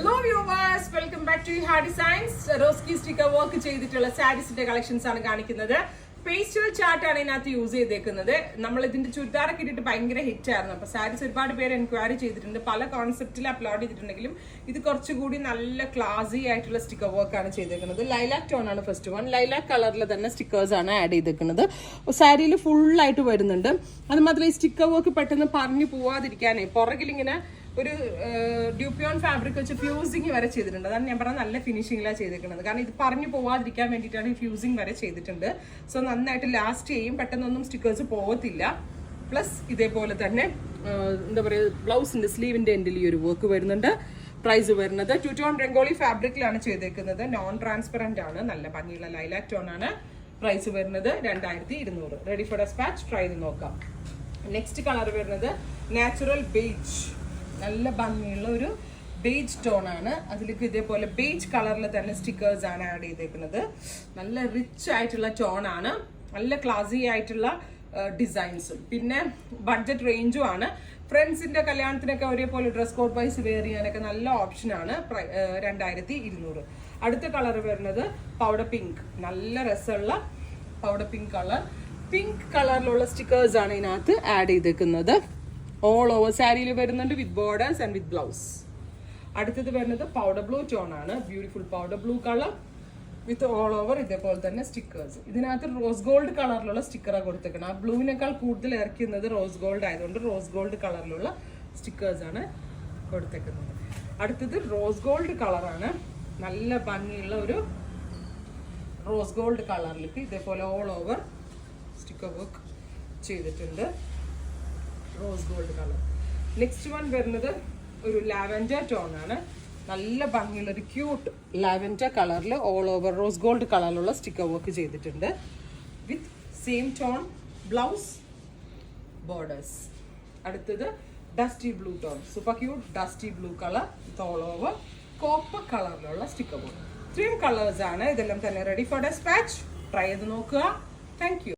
Hello viewers, welcome back to Hard Designs. Roski sticker work ചെയ്തിട്ടുള്ള സാരീസിന്റെ collections ആണ് കാണിക്കുന്നത്. Pastel chart ആണ് ഇതിനകത്ത് യൂസ് ചെയ്തേക്കുന്നത്. നമ്മൾ ഇതിന്റെ ചുരിദാറൊക്കെ ഇട്ടിട്ട് ഭയങ്കര ഹിറ്റ് ആയിരുന്നു. അപ്പൊ സാരീസ് ഒരുപാട് പേര് എൻക്വയറി ചെയ്തിട്ടുണ്ട്. പല കോൺസെപ്റ്റിൽ അപ്ലോഡ് ചെയ്തിട്ടുണ്ടെങ്കിലും ഇത് കുറച്ചുകൂടി നല്ല ക്ലാസി ആയിട്ടുള്ള സ്റ്റിക്കർ വർക്ക് ആണ് ചെയ്തേക്കുന്നത്. ലൈലാക് ടോൺ ആണ് ഫസ്റ്റ് വൺ. ലൈലാക് കളറിൽ തന്നെ സ്റ്റിക്കേഴ്സ് ആണ് ആഡ് ചെയ്തേക്കുന്നത്. സാരിയിൽ ഫുൾ ആയിട്ട് വരുന്നുണ്ട്. അത് മാത്രമല്ല ഈ സ്റ്റിക്കർ വർക്ക് പെട്ടെന്ന് പറഞ്ഞു പോവാതിരിക്കാനേ പുറകിൽ ഇങ്ങനെ ഒരു ഡ്യൂപ്യോൺ ഫാബ്രിക് വെച്ച് ഫ്യൂസിങ് വരെ ചെയ്തിട്ടുണ്ട്. അതാണ് ഞാൻ പറഞ്ഞ നല്ല ഫിനിഷിങ്ങിലാണ് ചെയ്തിരിക്കുന്നത്. കാരണം ഇത് പറഞ്ഞു പോവാതിരിക്കാൻ വേണ്ടിയിട്ടാണ് ഈ ഫ്യൂസിങ് വരെ ചെയ്തിട്ടുണ്ട്. സോ നന്നായിട്ട് ലാസ്റ്റ് ചെയ്യും, പെട്ടെന്നൊന്നും സ്റ്റിക്കേഴ്സ് പോകത്തില്ല. പ്ലസ് ഇതേപോലെ തന്നെ എന്താ പറയുക, ബ്ലൗസിന്റെ സ്ലീവിന്റെ എൻഡിൽ ഈ ഒരു വർക്ക് വരുന്നുണ്ട്. പ്രൈസ് വരുന്നത് 2 ടോൺ രംഗോളി ഫാബ്രിക്കിലാണ് ചെയ്തേക്കുന്നത്. നോൺ ട്രാൻസ്പെറന്റ് ആണ്, നല്ല ഭംഗിയുള്ള ലൈലാക് ടോൺ ആണ്. പ്രൈസ് വരുന്നത് 2200. Ready for despatch. ട്രൈ ചെയ്ത് നോക്കാം. നെക്സ്റ്റ് കളർ വരുന്നത് നാച്ചുറൽ ബേജ്. നല്ല ഭംഗിയുള്ള ഒരു ബേജ് ടോൺ ആണ്. അതിലേക്ക് ഇതേപോലെ ബേജ് കളറിൽ തന്നെ സ്റ്റിക്കേഴ്സ് ആണ് ആഡ് ചെയ്തേക്കുന്നത്. നല്ല റിച്ച് ആയിട്ടുള്ള ടോൺ ആണ്, നല്ല ക്ലാസി ആയിട്ടുള്ള ഡിസൈൻസും പിന്നെ ബഡ്ജറ്റ് റേഞ്ചും ആണ്. ഫ്രണ്ട്സിന്റെ കല്യാണത്തിനൊക്കെ ഒരേപോലെ ഡ്രസ് കോഡ് വൈസ് വെയർ ചെയ്യാനൊക്കെ നല്ല ഓപ്ഷനാണ്. 2200. അടുത്ത കളർ വരുന്നത് പൗഡർ പിങ്ക്. നല്ല രസമുള്ള പൗഡർ പിങ്ക് കളർ. പിങ്ക് കളറിലുള്ള സ്റ്റിക്കേഴ്സ് ആണ് ഇതിനകത്ത് ആഡ് ചെയ്തേക്കുന്നത്. ഓൾ ഓവർ സാരിയിൽ വരുന്നുണ്ട് വിത്ത് ബോർഡേഴ്സ് ആൻഡ് വിത്ത് ബ്ലൗസ്. അടുത്തത് വരുന്നത് പൗഡർ ബ്ലൂ ടോൺ ആണ്. Beautiful powder blue colour with all over ഇതേപോലെ തന്നെ സ്റ്റിക്കേഴ്സ്. ഇതിനകത്ത് റോസ് ഗോൾഡ് കളറിലുള്ള സ്റ്റിക്കറാണ് കൊടുത്തേക്കുന്നത്. ആ ബ്ലൂവിനേക്കാൾ കൂടുതൽ ഇറക്കുന്നത് റോസ് ഗോൾഡ് ആയതുകൊണ്ട് റോസ് ഗോൾഡ് കളറിലുള്ള സ്റ്റിക്കേഴ്സ് ആണ് കൊടുത്തേക്കുന്നത്. അടുത്തത് റോസ് ഗോൾഡ് കളറാണ്. നല്ല ഭംഗിയുള്ള ഒരു റോസ് ഗോൾഡ് കളറിലേക്ക് ഇതേപോലെ ഓൾ ഓവർ സ്റ്റിക്കർ വർക്ക് ചെയ്തിട്ടുണ്ട്. Rose gold colour. Next one വരുന്നത് ഒരു ലാവൻഡർ ടോൺ ആണ്. നല്ല ഭംഗിയുള്ള ഒരു ക്യൂട്ട് ലാവൻഡർ കളറിൽ ഓൾ ഓവർ റോസ് ഗോൾഡ് കളറിലുള്ള സ്റ്റിക്കർ വർക്ക് ചെയ്തിട്ടുണ്ട് with same tone blouse borders. അടുത്തത് dusty blue tone. Super cute dusty blue colour with all over copper കളറിലുള്ള സ്റ്റിക്കർ വർക്ക്. 3 കളേഴ്സ് ആണ്. ഇതെല്ലാം തന്നെ റെഡി ഫോർ ഡെസ്പാച്ച്. ട്രൈ ചെയ്ത് നോക്കുക. Thank U.